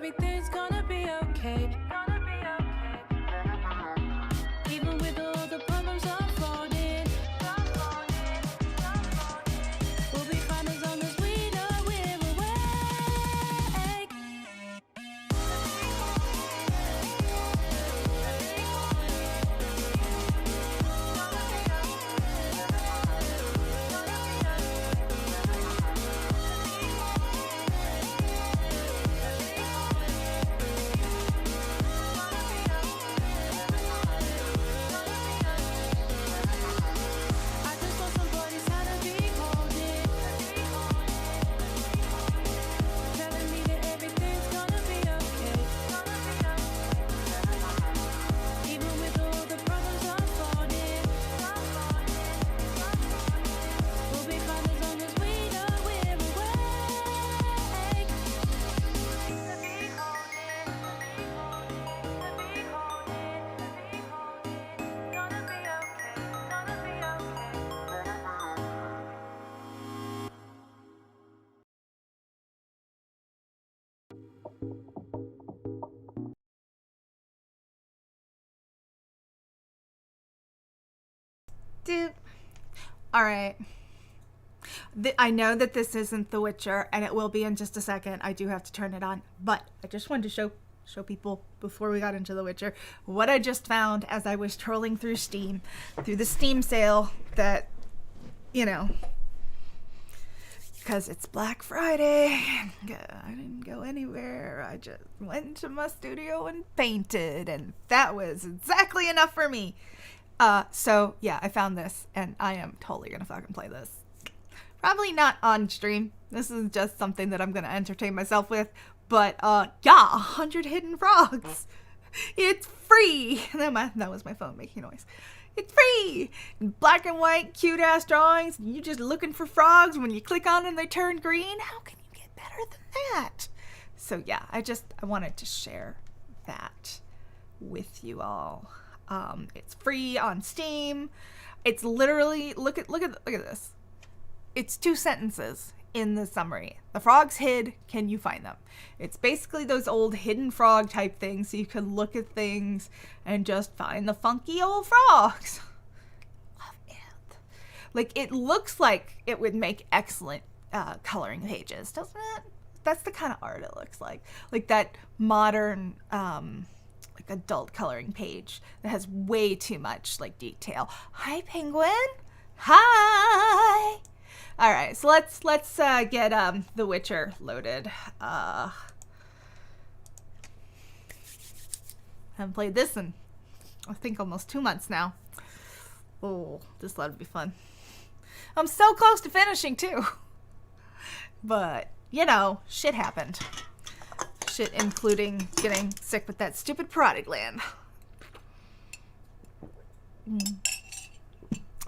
everything's gonna be okay. Even with all the problems unfolding, we'll be fine as long as we know we're awake. I just want somebody's hand to be holding, telling me that everything's gonna be okay. Even with all the problems unfolding, we'll be fine as long as we know we're awake. Gonna be okay, gonna be okay. Dude. All right. I know that this isn't The Witcher, and it will be in just a second. I do have to turn it on, but I just wanted to show people before we got into The Witcher what I just found as I was trolling through Steam, through the Steam sale that, you know, because it's Black Friday. I didn't go anywhere. I just went to my studio and painted, and that was exactly enough for me. So yeah, I found this, and I am totally gonna fucking play this. Probably not on stream. This is just something that I'm gonna entertain myself with. But yeah, 100 Hidden Frogs. It's free. That was my phone making noise. It's free. Black and white, cute ass drawings. You just looking for frogs. When you click on them, they turn green. How can you get better than that? So yeah, I wanted to share that with you all. It's free on Steam. It's literally look at this. It's 2 sentences in the summary. The frogs hid. Can you find them? It's basically those old hidden frog type things, so you can look at things and just find the funky old frogs. Love it. Like, it looks like it would make excellent coloring pages, doesn't it? That's the kind of art it looks like. Like that modern like adult coloring page that has way too much like detail. Hi, Penguin. Hi. All right, so let's get The Witcher loaded. I haven't played this in I think almost 2 months now. Oh, this ought to be fun. I'm so close to finishing too. But, you know, shit happened. Shit including getting sick with that stupid parotid gland.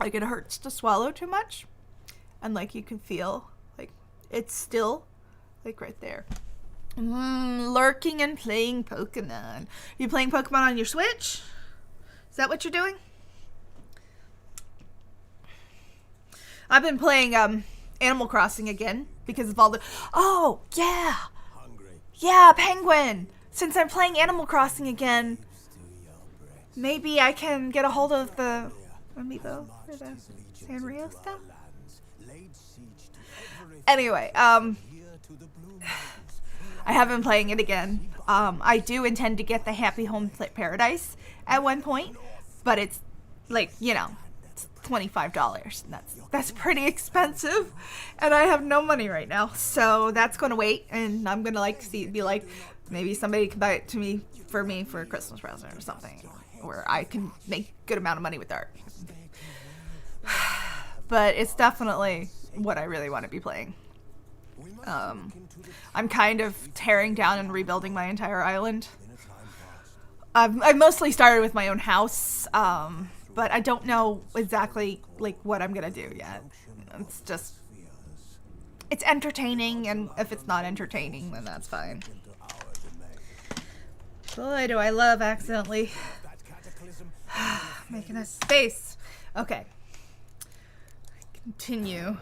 Like, it hurts to swallow too much. And, like, you can feel, like, it's still, like, right there. Lurking and playing Pokemon. You playing Pokemon on your Switch? Is that what you're doing? I've been playing Animal Crossing again because of all the... Oh, yeah! Yeah, Penguin! Since I'm playing Animal Crossing again, maybe I can get a hold of the amiibo for the Sanrio stuff? Anyway, I have been playing it again. I do intend to get the Happy Home Paradise at one point, but it's like, you know, it's $25. And that's pretty expensive, and I have no money right now, so that's going to wait. And I'm gonna be like, maybe somebody can buy it to me for a Christmas present or something, where I can make a good amount of money with art. But it's definitely what I really want to be playing. I'm kind of tearing down and rebuilding my entire island. I've mostly started with my own house, but I don't know exactly like what I'm gonna do yet. It's entertaining, and if it's not entertaining, then that's fine. Boy, do I love accidentally making a space. Okay. Continue.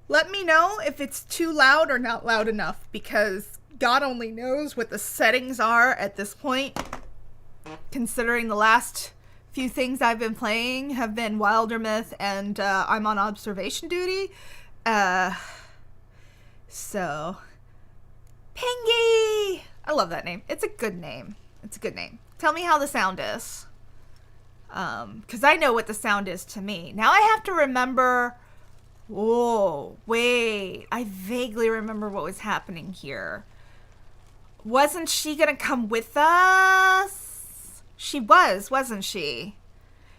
Let me know if it's too loud or not loud enough, because God only knows what the settings are at this point, considering the last few things I've been playing have been Wildermyth and I'm on observation duty. So, Pingy! I love that name. It's a good name. It's a good name. Tell me how the sound is. Because I know what the sound is to me. Now I have to remember... Whoa, wait. I vaguely remember what was happening here. Wasn't she gonna come with us? She was, wasn't she?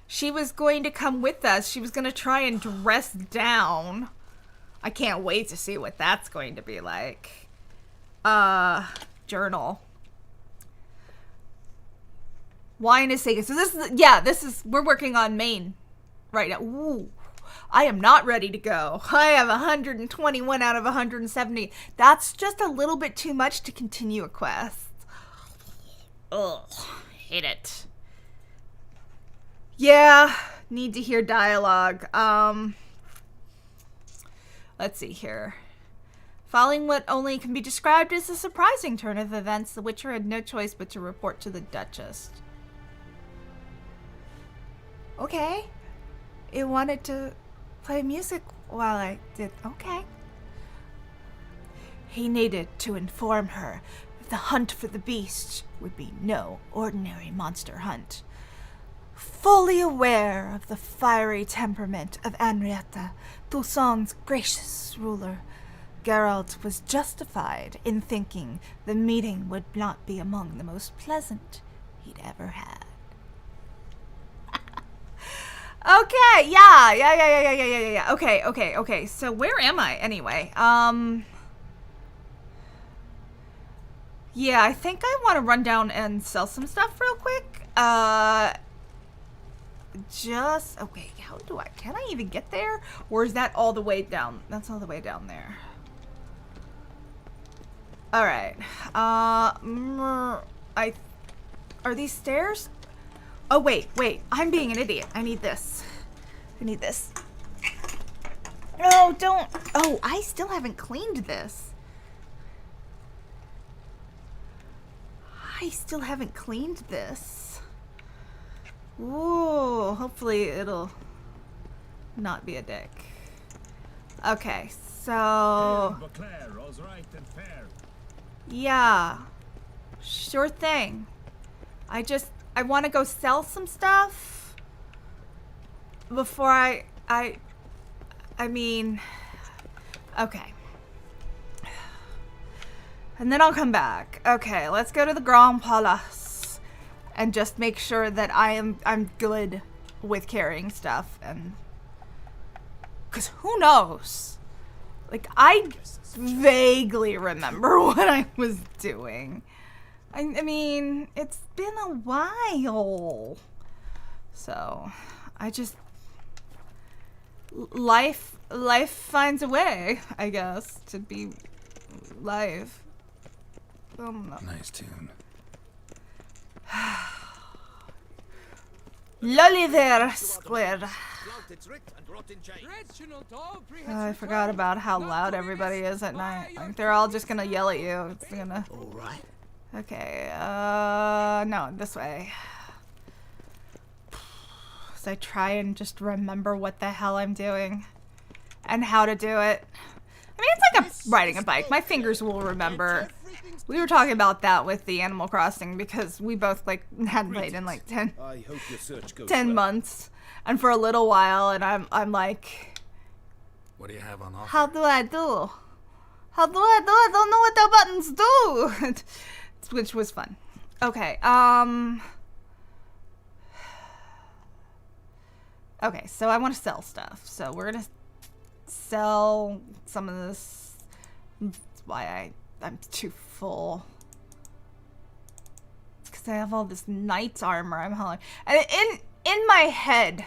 She was going to come with us. She was gonna try and dress down. I can't wait to see what that's going to be like. Journal. Wine is taken. So this is, we're working on Maine right now. Ooh, I am not ready to go. I have 121 out of 170. That's just a little bit too much to continue a quest. Ugh, hate it. Yeah, need to hear dialogue. Let's see here. Following what only can be described as a surprising turn of events, the Witcher had no choice but to report to the Duchess. Okay. It wanted to play music while I did. Okay. He needed to inform her that the hunt for the beast would be no ordinary monster hunt. Fully aware of the fiery temperament of Henrietta, Toussaint's gracious ruler, Geralt was justified in thinking the meeting would not be among the most pleasant he'd ever had. Okay, yeah. Okay. So where am I anyway? Yeah, I think I want to run down and sell some stuff real quick. Okay, can I even get there? Or is that all the way down? That's all the way down there. Alright. Are these stairs? Oh, wait. I'm being an idiot. I need this. No, don't. Oh, I still haven't cleaned this. Ooh, hopefully it'll not be a dick. Okay, so... Yeah. Sure thing. I want to go sell some stuff before I mean, okay. And then I'll come back. Okay, let's go to the Grand Palace and just make sure that I'm good with carrying stuff, and 'cause who knows? Like, I vaguely remember what I was doing. I mean, it's been a while. So, I just... Life finds a way, I guess, to be life. Nice tune. Lolly there, Square. I forgot about how loud everybody is at night. Like, they're all just gonna yell at you. It's gonna... Alright. Okay, no, this way. So I try and just remember what the hell I'm doing and how to do it. I mean, it's like riding a bike. My fingers will remember. We were talking about that with the Animal Crossing because we both like hadn't played in like 10 months, and for a little while, and I'm like, What do you have on offer? how do I do? I don't know what the buttons do. Which was fun. Okay, okay, so I want to sell stuff. So we're gonna sell some of this. That's why I'm too full. It's because I have all this knight's armor. I'm hauling. And in my head,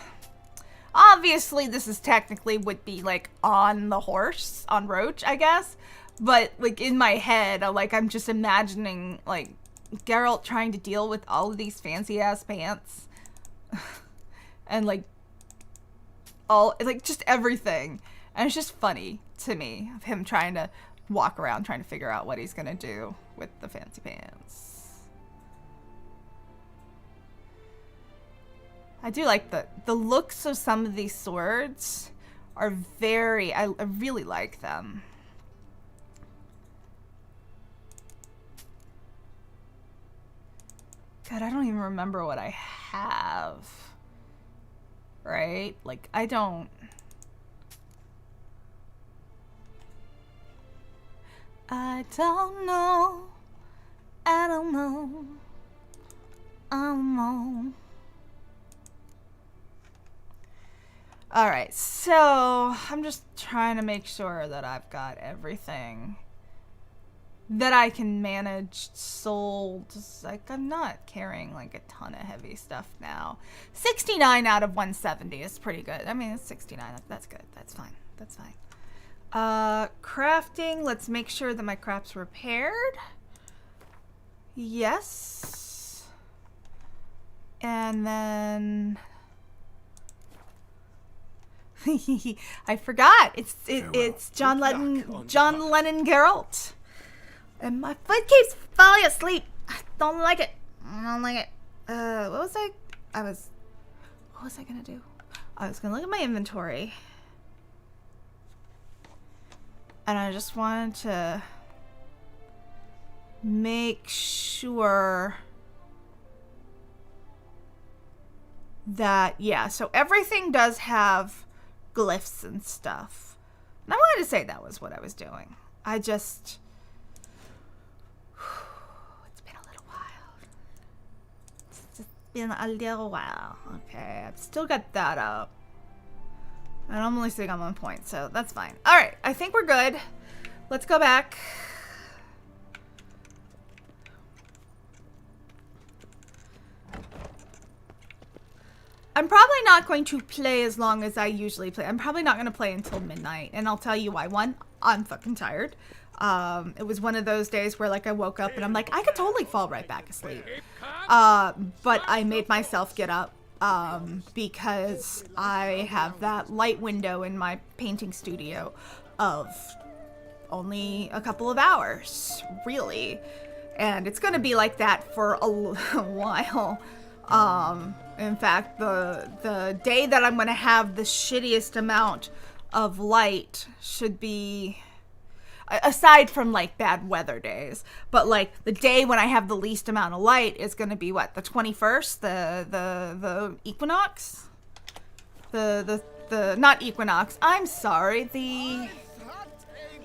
obviously this is technically would be like on the horse, on Roach, I guess. But like in my head, I'm just imagining like Geralt trying to deal with all of these fancy ass pants. And like just everything. And it's just funny to me of him trying to walk around trying to figure out what he's gonna do with the fancy pants. I do like the looks of some of these swords are very, I really like them. God, I don't even remember what I have. Right? Like, I don't know. I don't know. I don't know. Alright, so I'm just trying to make sure that I've got everything that I can manage sold. Like, I'm not carrying like a ton of heavy stuff now. 69 out of 170 is pretty good. I mean, it's 69. That's good. That's fine. That's fine. Crafting. Let's make sure that my craft's repaired. Yes. And then I forgot. It's John Lennon Geralt. And my foot keeps falling asleep. I don't like it. What was I gonna do? I was gonna look at my inventory. And I just wanted to make sure that, yeah, so everything does have glyphs and stuff. And I wanted to say that was what I was doing. I just... It's been a little while. It's just been a little while. Okay, I've still got that up. And I'm only sitting on 1 point, so that's fine. Alright, I think we're good. Let's go back. I'm probably not going to play as long as I usually play. I'm probably not going to play until midnight. And I'll tell you why. One, I'm fucking tired. It was one of those days where like I woke up and I'm like, I could totally fall right back asleep. But I made myself get up because I have that light window in my painting studio of only a couple of hours, really. And it's going to be like that for a while. In fact, the day that I'm going to have the shittiest amount of light should be, aside from like bad weather days, but like the day when I have the least amount of light is going to be what, the 21st, the equinox, the not equinox. I'm sorry, the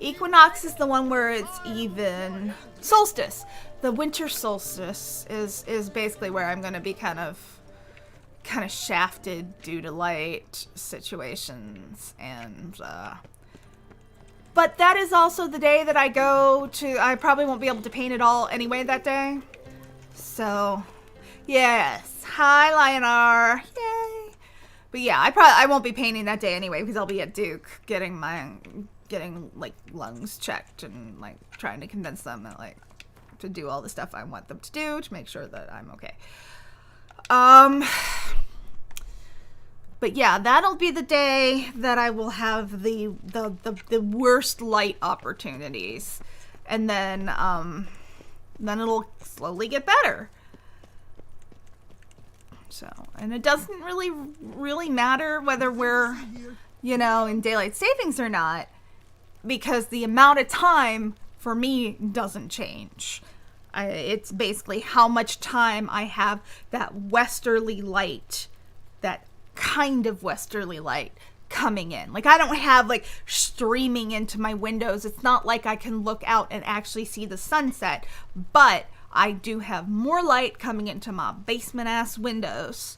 equinox is the one where it's even. Solstice. The winter solstice is basically where I'm going to be kind of shafted due to light situations, and but that is also the day that I probably won't be able to paint it all anyway that day. So yes, hi Lionar, yay. But yeah, I won't be painting that day anyway because I'll be at Duke getting like lungs checked and like trying to convince them that like to do all the stuff I want them to do to make sure that I'm okay. But yeah, that'll be the day that I will have the worst light opportunities, and then it'll slowly get better. So, and it doesn't really matter whether we're, in daylight savings or not, because the amount of time for me doesn't change. It's basically how much time I have that westerly light, that kind of westerly light coming in. Like, I don't have like streaming into my windows. It's not like I can look out and actually see the sunset, but I do have more light coming into my basement ass windows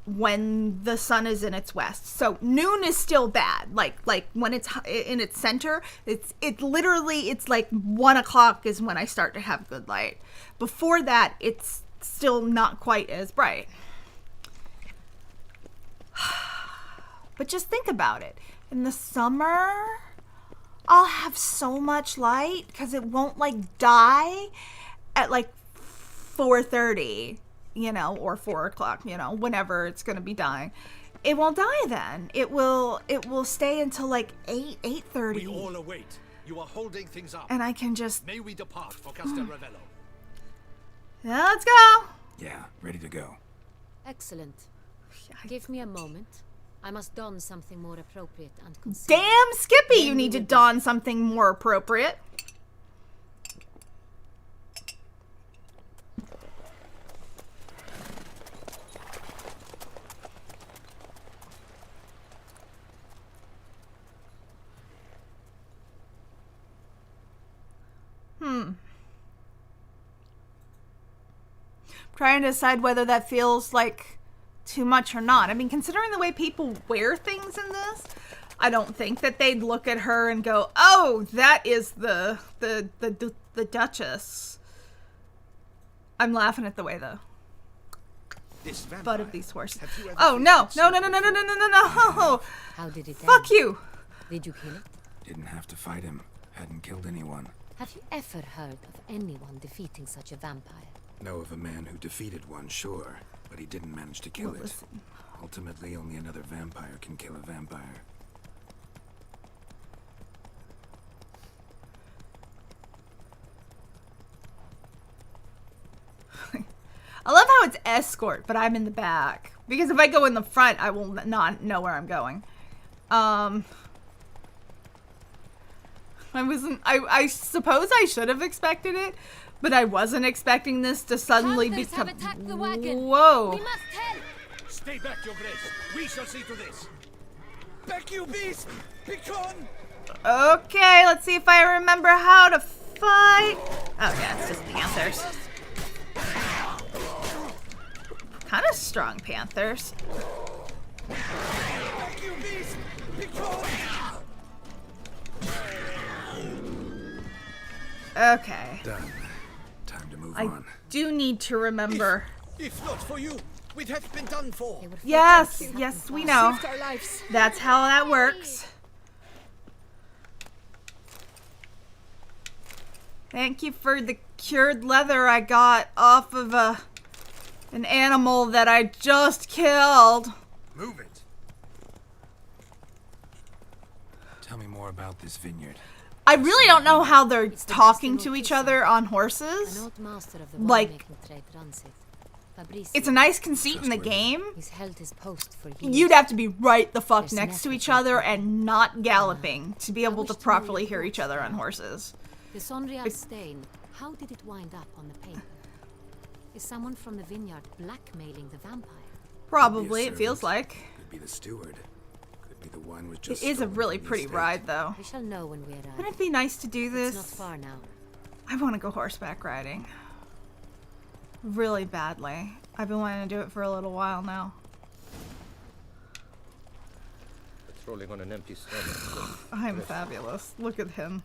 when the sun is in its west. So noon is still bad. Like when it's in its center, it's like 1 o'clock is when I start to have good light. Before that, it's still not quite as bright. But just think about it. In the summer, I'll have so much light because it won't like die at like 4:30. Or 4 o'clock, whenever it's going to be dying. It won't die then. It will stay until like 8:30. We all await You are holding things up. and I can just, May we depart for Castel Ravello? yeah, let's go. Yeah, ready to go. Excellent. Yeah, Give me a moment. I must don something more appropriate and concealed. Damn, Skippy, you Then need to we will don something more appropriate. Trying to decide whether that feels like too much or not. I mean, considering the way people wear things in this, I don't think that they'd look at her and go, "Oh, that is the Duchess." I'm laughing at the way the This vampire. butt of these horses. Have you ever Oh no! faced No! it No! No! No! No! before? No! No! No! How did it Fuck end? you! Did you kill it? Didn't have to fight him. Hadn't killed anyone. Have you ever heard of anyone defeating such a vampire? Know of a man who defeated one, sure, but he didn't manage to kill Well, it. listen. Ultimately, only another vampire can kill a vampire. I love how it's escort, but I'm in the back. Because if I go in the front, I will not know where I'm going. I suppose I should have expected it, but I wasn't expecting this to suddenly Hunters have become. attacked the wagon. Whoa. We must help. Stay back, your grace. We shall see to this. Back, you beast! Begone! Okay, let's see if I remember how to fight. Oh yeah, it's just panthers. Kind of strong panthers. Back, you beast! Begone! Okay. Done. Time to move I on. do need to remember. If not for you, we'd have been done for. They were Yes, forced to yes, happen we fast. know. Saved our lives. That's how that works. Thank you for the cured leather I got off of an animal that I just killed. Move it! Tell me more about this vineyard. I really don't know how they're It's the talking best to each location. other on An horses. old master of the Like- winemaking trade runs it. Fabricio. It's a nice conceit in the Trustworthy. game. He's held his post for years. You'd have to be right the fuck There's next to nothing each like other that. and not galloping to be able wish to to know properly your hear each thoughts other on now. horses. The Sonrial stain. How did it wind up on the paper? Is someone from the vineyard blackmailing the vampire? Probably, Be a it feels servant. like. Could be the steward. Could be the one with It just is a stolen really from the pretty estate. ride, though. We shall know when we arrive. Wouldn't it be nice to do It's not this? far now. I want to go horseback riding. Really badly. I've been wanting to do it for a little while now. Patrolling on an empty stomach. I'm fabulous. Look at him.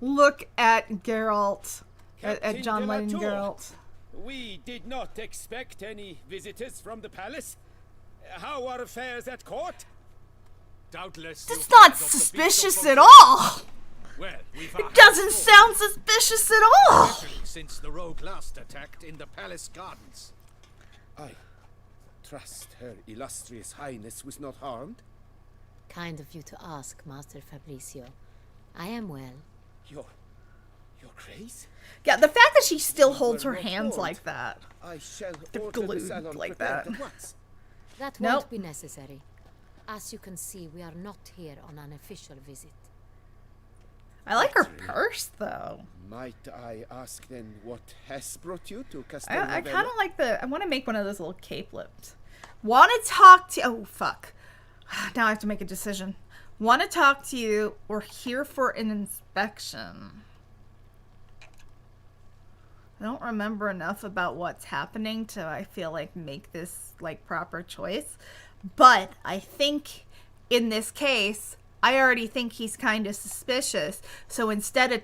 Look at Geralt. At Captain John Lennon Delatour. Geralt. We did not expect any visitors from the palace. How are affairs at court? Doubtless. That's you've not heard of the Beast of suspicious at Control. all. Well, we've It doesn't sound suspicious at all. Especially since the rogue last attacked in the palace gardens. I trust Her Illustrious Highness was not harmed. Kind of you to ask, Master Fabricio. I am well. Your Grace? Yeah, the fact that she still holds her Well, hands informed. like that. I shall They're order the glued salon like prepared that. at once. That Nope. won't be necessary. As you can see, we are not here on an official visit. I like her purse, though. Might I ask then what has brought you to Castel I Ravello? kind of like I want to make one of those little cape lips. Want to talk to... Oh, fuck. Now I have to make a decision. Want to talk to you or here for an inspection? I don't remember enough about what's happening to, I feel like, make this, like, proper choice. But I think in this case, I already think he's kind of suspicious. So instead of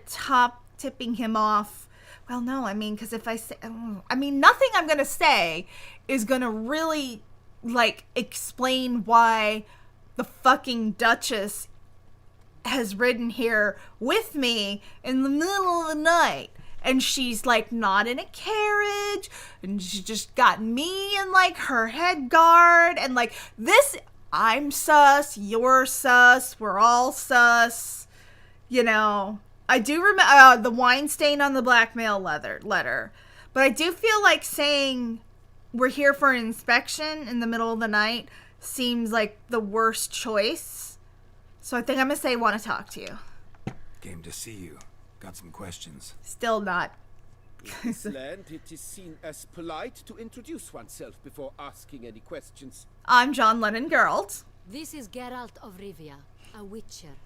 tipping him off, well, no, I mean, because if I say, nothing I'm going to say is going to really, like, explain why the fucking Duchess has ridden here with me in the middle of the night. And she's, like, not in a carriage. And she just got me in, like, her head guard. And, like, this, I'm sus, you're sus, we're all sus. You know, I do remember the wine stain on the blackmail letter. But I do feel like saying we're here for an inspection in the middle of the night seems like the worst choice. So I think I'm going to say want to talk to you. Came to see you. Got some questions. Still not. In this land, it is seen as polite to introduce oneself before asking any questions. I'm John Lennon Geralt. This is Geralt of Rivia, a witcher.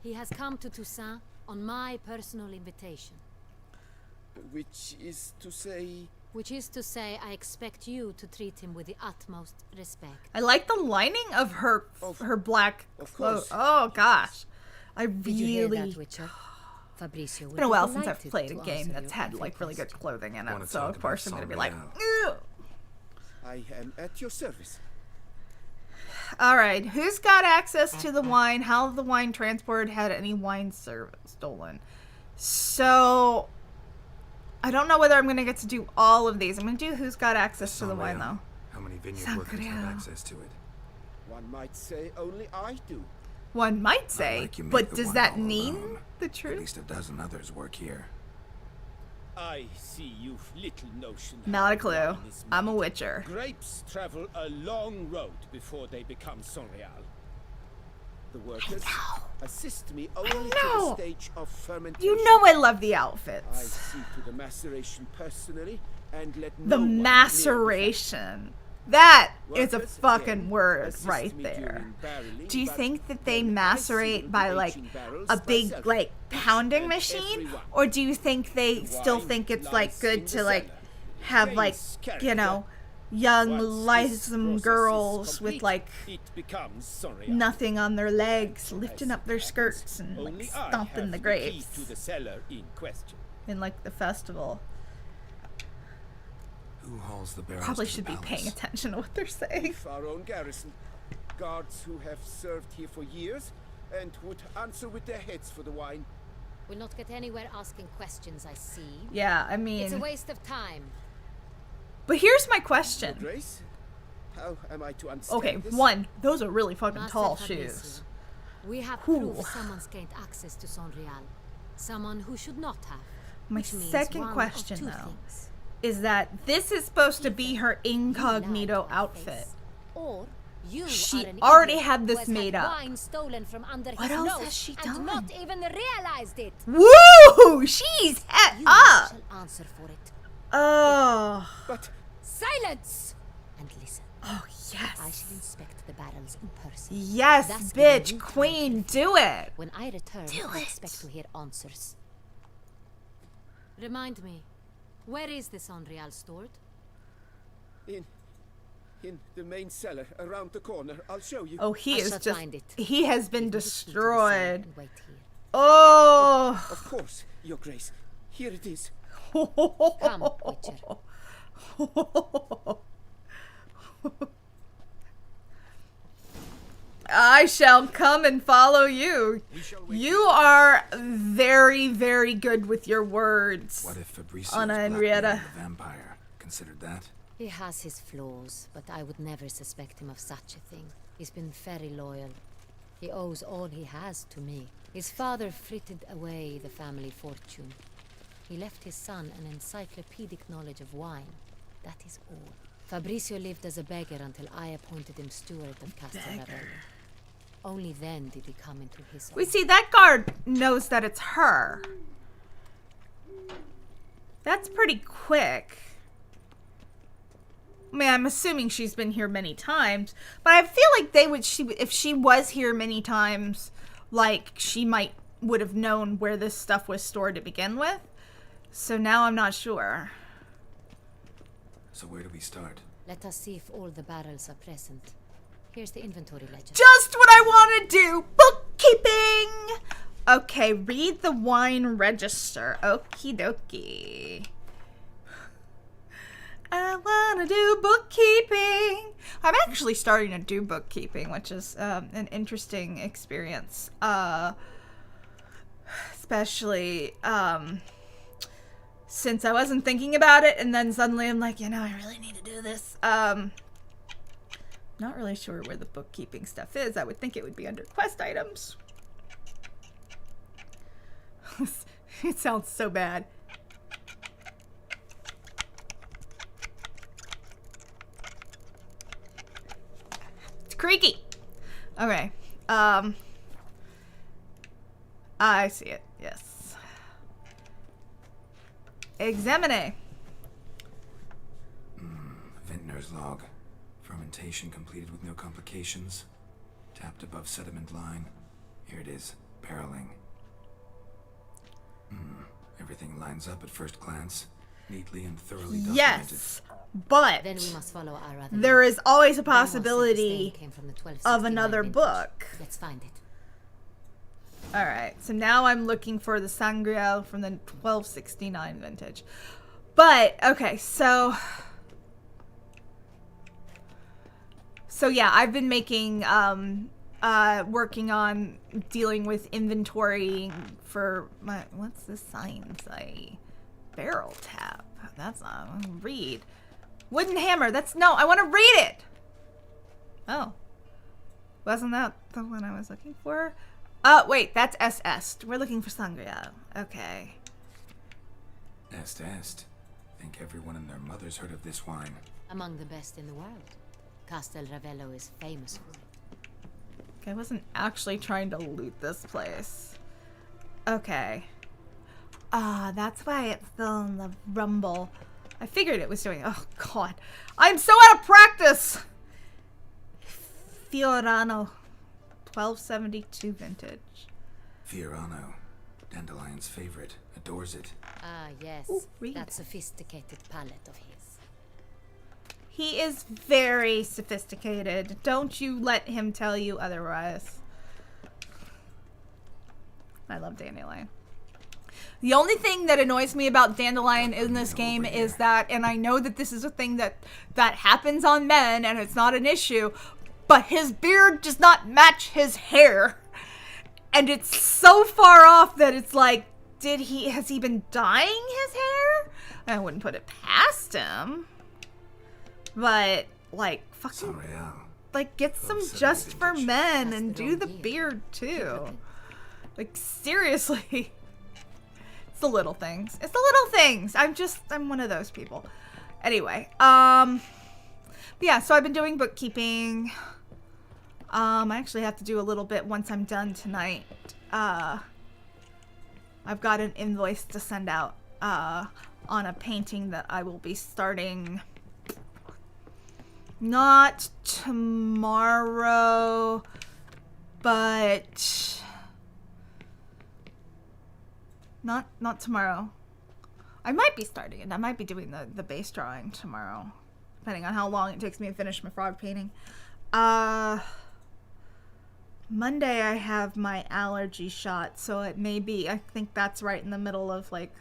He has come to Toussaint on my personal invitation. Which is to say... Which is to say, I expect you to treat him with the utmost respect. I like the lining of her black Of clothes. course. Oh gosh, I Did you hear really. that, Witcher? Fabricio It's been a while since I've played a game that's had like really good clothing in Wanna it, so talk of course I'm about gonna be like, Sonreal? "Ew." I am at your service. All right, who's got access to the wine? How the wine transported? Had any wine stolen? So I don't know whether I'm gonna get to do all of these. I'm gonna do who's got access to the wine Sonreal. though. How many vineyard workers have Sonreal. access to it? One might say only I do. One might say, like you make but the does wine that all mean alone. the At truth? least a dozen others work here. I see you've little notion. Not how a clue. wine is I'm a made. witcher. Grapes travel a long road before they become Sonreal. The workers assist me only to know. the stage of fermentation. You know I love the I outfits. see to the maceration personally and let The no one near maceration. That is a Workers, fucking again, word assist right me there. during barreling, Do you but think that they then I seal macerate the by like aging barrels a big myself. like pounding And machine, everyone. or do you think they The still wine think it's lies like in good the to like cellar. have like Gains you character. know young Once this lissom process is girls with complete, like It becomes Sonreal. nothing on their legs, As lifting it up their happens, skirts and only like I stomping have the key grapes to the cellar in question. in like the festival? Who hauls the barrels Probably to the should be paying palace? attention to what they're saying. If our own garrison, guards who have served here for years and would answer with their heads for the wine. We'll not get anywhere asking questions, I see. Yeah, I It's a mean, waste of time. but here's my Your question. Grace, how am I to understand Okay, this? one, those are really fucking Master tall Fabricio, shoes. We have Whew. proof someone's gained access to Sonreal. Someone who should not have. My which means second one of question, two though, things. is that this is supposed to be her You lied incognito to our outfit. face. Or you She are an already idiot had who this has made had up. wine stolen from under What his else nose has she and done? not even realized it. Woo! She's het You up! shall answer for it. Oh. But Silence! And listen. Oh, I yes. shall inspect the barrels in person. Yes, Thus giving bitch, you time queen, to do it! When I return, Do I it. expect to hear answers. Remind me, where is this Sonreal stored? in the main cellar around the corner, I'll show you. Oh, he I is shall just. find it. He has been Give me the key to the cellar destroyed. and wait here. Oh! Of course, Your Grace. Here it is. Come, Witcher. I shall come and follow you. You are very, very good with your words. What if Fabricio's Anna and blackmailing Rieta. the vampire? Considered that? He has his flaws, but I would never suspect him of such a thing. He's been very loyal. He owes all he has to me. His father frittered away the family fortune. He left his son an encyclopedic knowledge of wine. That is all. Fabricio lived as a beggar until I appointed him steward of Castelravello. Only then did he come into his We own. see that guard knows that it's her. That's pretty quick. I mean, I'm assuming she's been here many times, but I feel like they would. If she was here many times, like she would have known where this stuff was stored to begin with. So now I'm not sure. So where do we start? Let us see if all the barrels are present. Here's the inventory ledger. Just what I want to do. Bookkeeping. Okay, read the wine register. Okie dokie. I want to do bookkeeping. I'm actually starting to do bookkeeping, which is an interesting experience. Especially since I wasn't thinking about it, and then suddenly I'm like, I really need to do this. Not really sure where the bookkeeping stuff is. I would think it would be under quest items. It sounds so bad. It's creaky. Okay. I see it. Yes. Examine. Vintner's log. Fermentation completed with no complications. Tapped above sediment line. Here it is. Barreling. Everything lines up at first glance. Neatly and thoroughly documented. Yes, but Then we must follow our other there is always a Benoit said the possibility stain came from the 1269 of another vintage. book. Let's find it. All right, so now I'm looking for the Sangreal from the 1269 vintage. But okay, so yeah, I've been making working on dealing with inventory for my, what's this sign say? Barrel tap. That's not, I wanna read. Wooden hammer. That's, no, I want to read it. Oh, wasn't that the one I was looking for? Oh, wait, that's SS. We're looking for Sangria. Okay. Est. Think everyone and their mother's heard of this wine. Among the best in the world. Castel Ravello is famous for it. I wasn't actually trying to loot this place. Okay. Ah, that's why it's still in the rumble. I figured it was doing, oh god. I'm so out of practice! Fiorano. 1272 vintage. Fiorano. Dandelion's favorite. Adores it. Ah, yes. Ooh, read. That sophisticated palate of his. He is very sophisticated. Don't you let him tell you otherwise. I love Dandelion. The only thing that annoys me about Dandelion in this game is that, and I know that this is a thing that happens on men and it's not an issue, but his beard does not match his hair. And it's so far off that it's like, has he been dyeing his hair? I wouldn't put it past him. But, like, fucking, Sangreal. like, get some just for men and do the beard too. Like, seriously. It's the little things. It's the little things. I'm one of those people. Anyway, yeah, so I've been doing bookkeeping. I actually have to do a little bit once I'm done tonight. I've got an invoice to send out, on a painting that I will be starting not tomorrow, but not tomorrow. I might be starting it. I might be doing the base drawing tomorrow, depending on how long it takes me to finish my frog painting. Monday I have my allergy shot, so it may be, I think that's right in the middle of like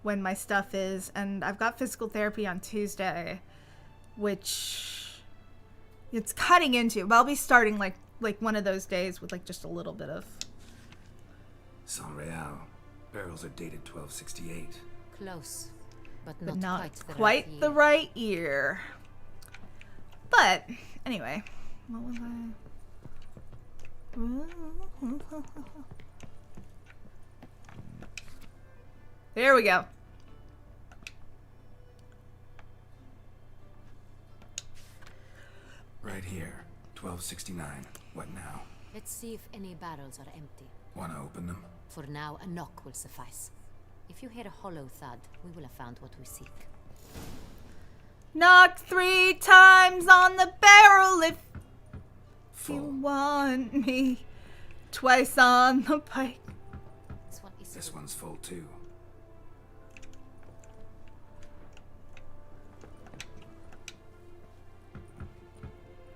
when my stuff is, and I've got physical therapy on Tuesday, which it's cutting into, but I'll be starting like one of those days with like just a little bit of. Sangreal. Barrels are dated 1268. Close, but But not, not quite quite the right year. But anyway, what was I? There we go. Right here. 1269. What now? Let's see if any barrels are empty. Wanna open them? For now, a knock will suffice. If you hear a hollow thud, we will have found what we seek. Knock 3 times on the barrel if you Full. want me. Twice on the pike. This one is This one's full too.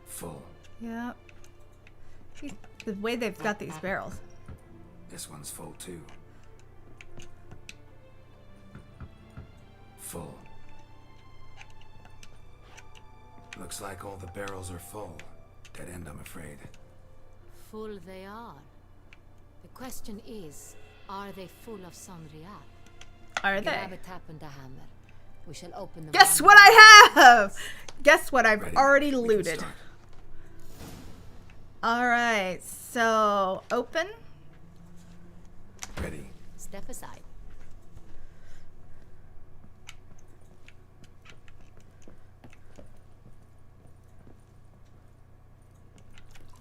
Full. Yeah. The way they've got these barrels. This one's full too. Full. Looks like all the barrels are full. Dead end, I'm afraid. full they are. The question is, are they full of Sangria? Are Grab they? a tap and a hammer. We shall open them. Guess one what by I have? Guess what I've Ready? already We can looted. start. Alright, so open. Ready. step aside.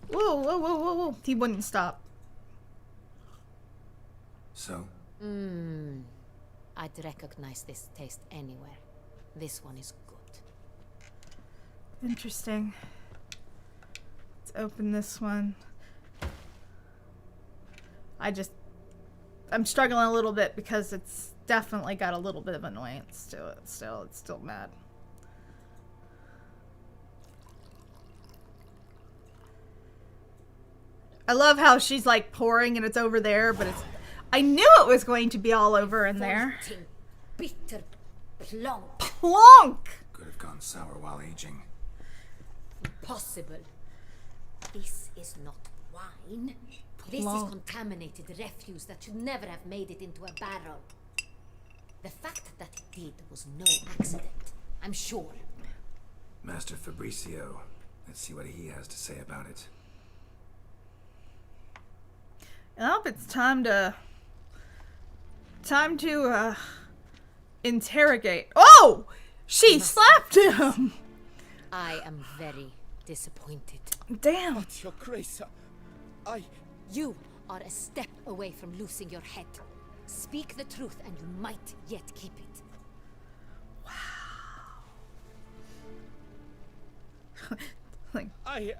Whoa, whoa, whoa, whoa, whoa. He wouldn't stop. So, I'd recognize this taste anywhere. This one is good. Interesting. Let's open this one. I'm struggling a little bit because it's definitely got a little bit of annoyance to it. Still, it's still mad. I love how she's like pouring and it's over there, but it's. I knew it was going to be all over in there. Revolting, bitter, plonk. Plonk! could have gone sour while aging. Impossible. This is not wine. This is Plonk. contaminated refuse that should never have made it into a barrel. The fact that it did was no accident, I'm sure. Master Fabricio, let's see what he has to say about it. Well, it's time to interrogate. Oh! She slapped him! I am very disappointed. Damn. Your Grace, I... You are a step away from losing your head. Speak the truth and you might yet keep it. Like, I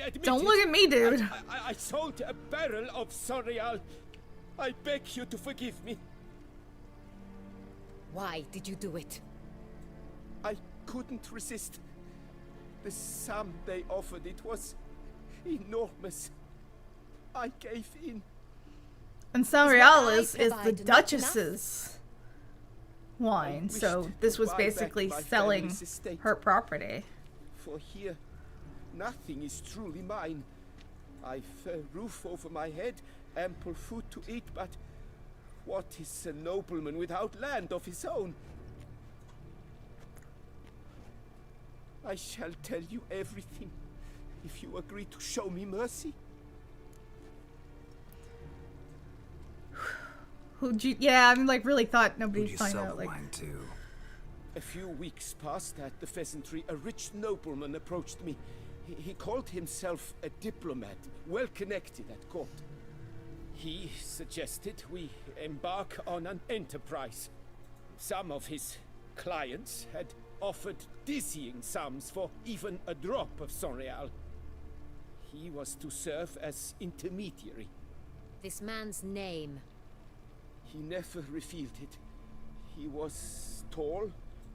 admit don't it. look at me, dude. I sold a barrel of Sorial. I beg you to forgive me. Why did you do it? I couldn't resist. The sum they offered, it was enormous. I gave in. And Sangreal I is the provide not Duchess's wine, I so wished this to was buy back basically my selling family's estate. her property. For here, nothing is truly mine. I've a roof over my head, ample food to eat, but what is a nobleman without land of his own? I shall tell you everything, if you agree to show me mercy. Who'd you? Yeah, I mean, like, really thought Who'd nobody'd you find sell out. the Like, wine to? A few weeks past at the pheasantry, a rich nobleman approached me. He called himself a diplomat, well connected at court. He suggested we embark on an enterprise. Some of his clients had offered dizzying sums for even a drop of Sorial. He was to serve as intermediary. This man's name. He never revealed it. He was tall,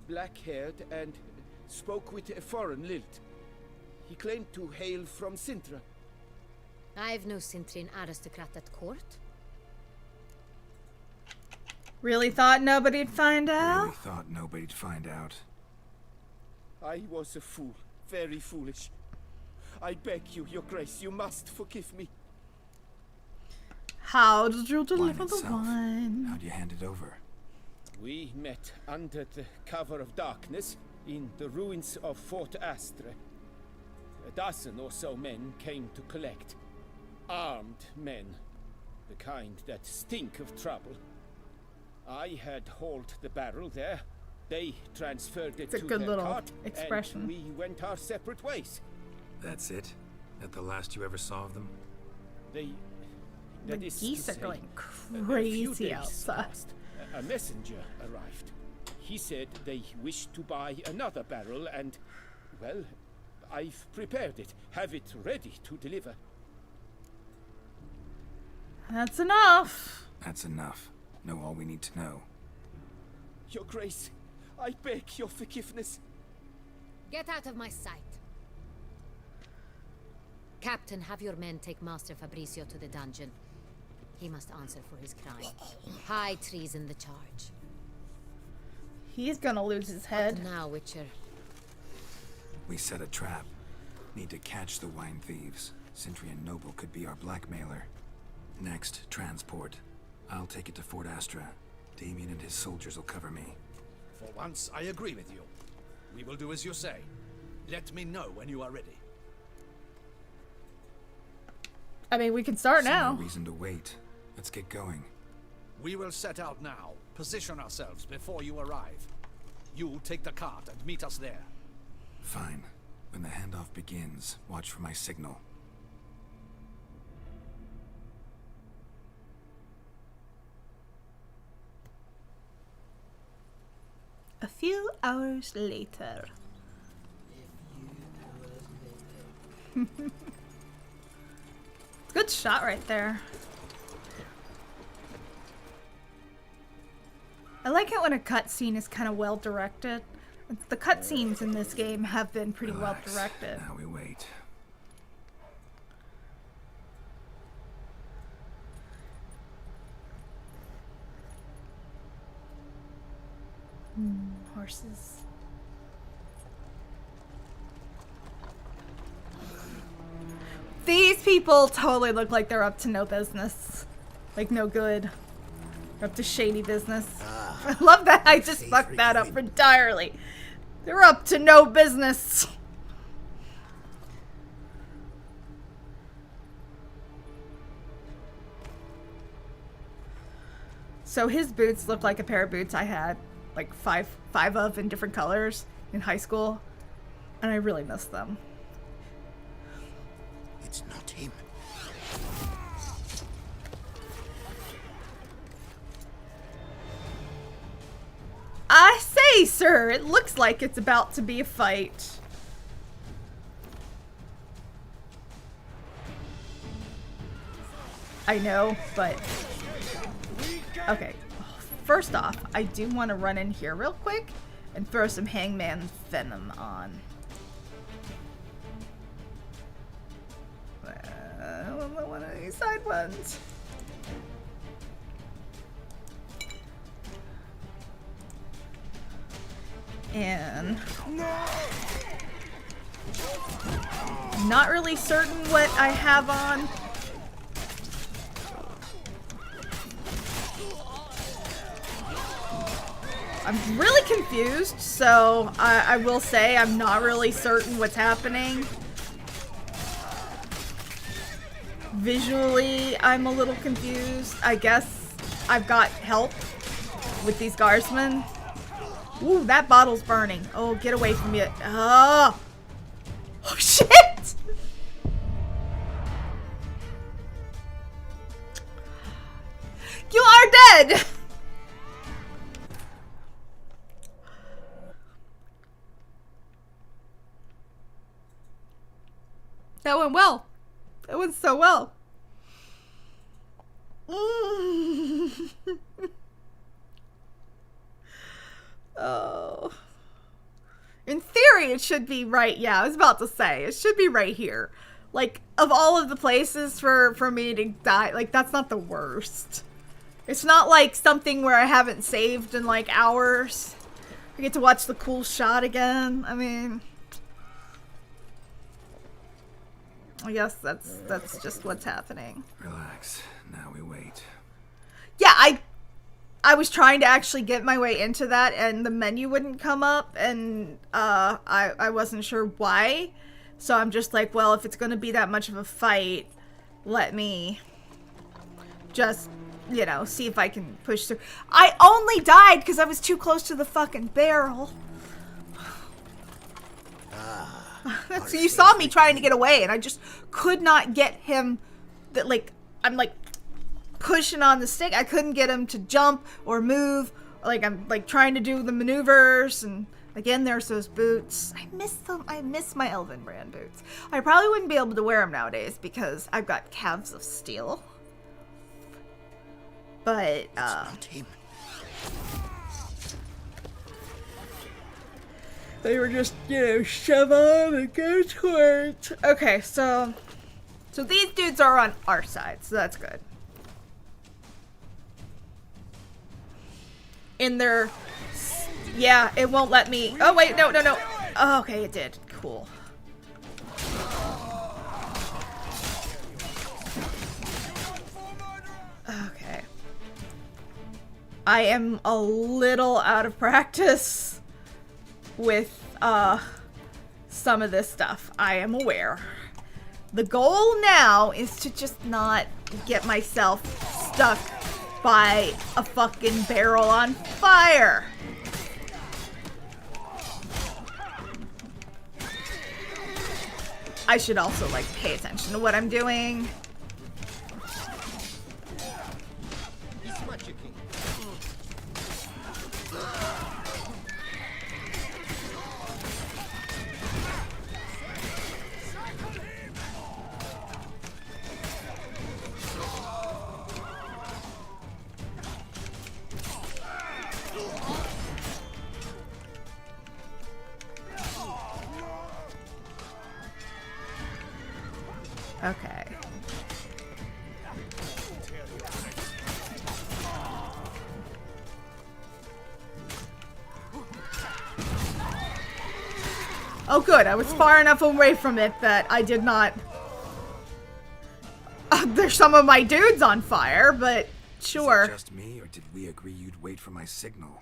black-haired, and spoke with a foreign lilt. He claimed to hail from Sintra. I've no Cintrin aristocrat at court. really thought nobody'd find Really out. thought nobody'd find out. I was a fool, very foolish. I beg you, Your Grace, you must forgive me. How did you Wine deliver the itself. wine? How'd you hand it over? We met under the cover of darkness in the ruins of Fort Astre. A dozen or so men came to collect. Armed men. The kind that stink of trouble. I had hauled the barrel there. They transferred it It's a to good their little cart, expression. and we went our separate ways. That's it? That the last you ever saw of them? They... The that is to geese are say, going a few crazy days outside. passed. A messenger arrived. He said they wished to buy another barrel and, well, I've prepared it. Have it ready to deliver. That's enough. That's enough. Know all we need to know. Your Grace, I beg your forgiveness. Get out of my sight. Captain, have your men take Master Fabricio to the dungeon. He must answer for his crime. High treason the charge. He's gonna lose his head. Now, Witcher. We set a trap. Need to catch the wine thieves. Cintrian Noble could be our blackmailer. Next, transport. I'll take it to Fort Astra. Damien and his soldiers will cover me. For once, I agree with you. We will do as you say. Let me know when you are ready. I mean, we can start See now. no reason to wait. Let's get going. We will set out now. Position ourselves before you arrive. You take the cart and meet us there. Fine. When the handoff begins, watch for my signal. A few hours later. Good shot right there. I like it when a cutscene is kind of well directed. The cutscenes in this game have been pretty well Relax. directed. Now we wait. Horses. These people totally look like they're up to no business. Like no good. They're up to shady business. I love that I just fucked that up entirely. They're up to no business. So his boots look like a pair of boots I had like five of in different colors in high school, and I really miss them. It's not him. I say, sir, it looks like it's about to be a fight. I know, but okay. First off, I do want to run in here real quick and throw some Hangman Venom on. I don't want any side ones. And not really certain what I have on. I'm really confused, so I will say I'm not really certain what's happening. Visually, I'm a little confused. I guess I've got help with these guardsmen. Ooh, that bottle's burning. Oh, get away from me. Oh, oh shit! You are dead! That went well. That went so well. Oh. In theory, it should be right. Yeah, I was about to say. It should be right here. Like, of all of the places for me to die, like, that's not the worst. It's not like something where I haven't saved in, like, hours. I get to watch the cool shot again. I mean, I guess that's just what's happening. Relax. Now we wait. Yeah, I was trying to actually get my way into that, and the menu wouldn't come up, and I wasn't sure why. So I'm just like, well, if it's going to be that much of a fight, let me just, you know, see if I can push through. I only died because I was too close to the fucking barrel. So you saw me trying to get away, and I just could not get him. That, like, I'm like pushing on the stick. I couldn't get him to jump or move. Like, I'm like trying to do the maneuvers, and again, there's those boots. I miss them. I miss my Elven brand boots. I probably wouldn't be able to wear them nowadays because I've got calves of steel. But It's not him. they were just, you know, shove on and go towards. Okay, so these dudes are on our side, so that's good. In their, yeah, it won't let me. Oh wait, no. Oh, okay, it did. Cool. Okay. I am a little out of practice with some of this stuff. I am aware. The goal now is to just not get myself stuck by a fucking barrel on fire. I should also, like, pay attention to what I'm doing. He's magicking. Okay. Oh good, I was far enough away from it that I did not... there's some of my dudes on fire, but sure. Is it just me, or did we agree you'd wait for my signal?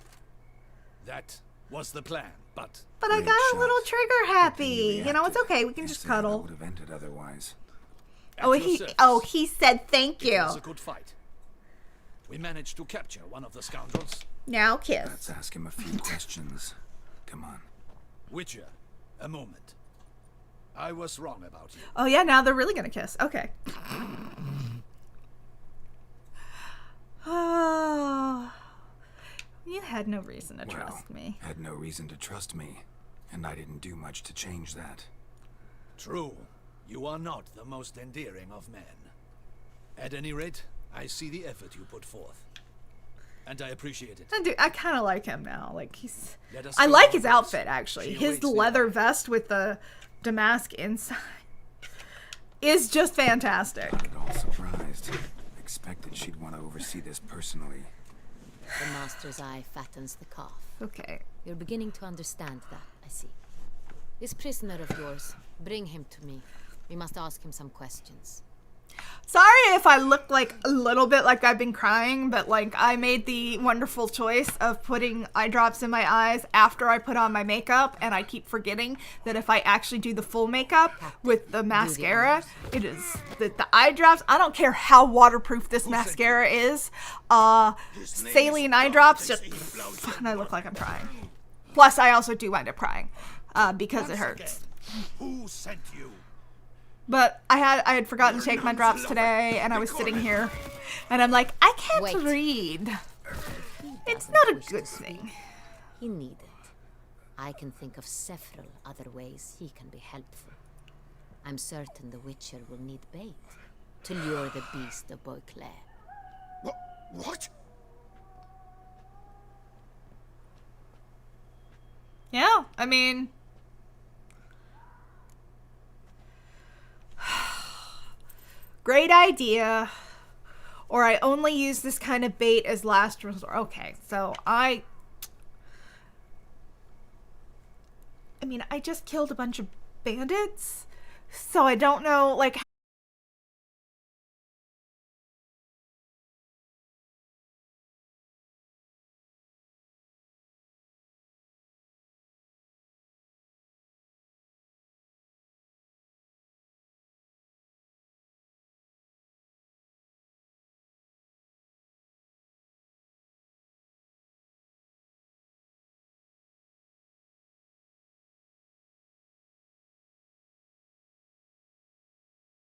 That was the plan, but But I Great got a shot. little trigger Good thing happy. You know, it's reacted. okay, we can just Instead, I cuddle. would have ended otherwise. at Oh, your he service. said thank It you. was a good fight. We managed to capture one of the scoundrels. Now Let's kiss. ask him a few questions. Come on. Witcher, a moment. I was wrong about you. Oh yeah, now they're really gonna kiss. Okay. Oh, you had no reason to trust me. Had no reason to trust me, and I didn't do much to change that. True, you are not the most endearing of men. At any rate, I see the effort you put forth. And I appreciate it. I kind of like him now. Like he's, Let us I go like his onwards. outfit actually. She His awaits the leather hour. vest with the damask inside is just fantastic. Not at all surprised. Expected she'd want to oversee this personally. The master's eye fattens the calf. Okay. You're beginning to understand that, I see. This prisoner of yours, bring him to me. We must ask him some questions. Sorry if I look like a little bit like I've been crying, but like I made the wonderful choice of putting eye drops in my eyes after I put on my makeup, and I keep forgetting that if I actually do the full makeup with the mascara, it is the eye drops. I don't care how waterproof this mascara is. Saline eye drops just, and I look like I'm crying. Plus, I also do wind up crying because it hurts. Who sent you? But I had forgotten to take my drops today, and I was sitting here, and I'm like, I can't Wait. read. It's not a good thing. He need it. I can think of several other ways he can be helpful. I'm certain the Witcher will need bait to lure the beast of Beauclair. What? Yeah, I mean, great idea. Or I only use this kind of bait as last resort. Okay, so I mean, I just killed a bunch of bandits, so I don't know, like,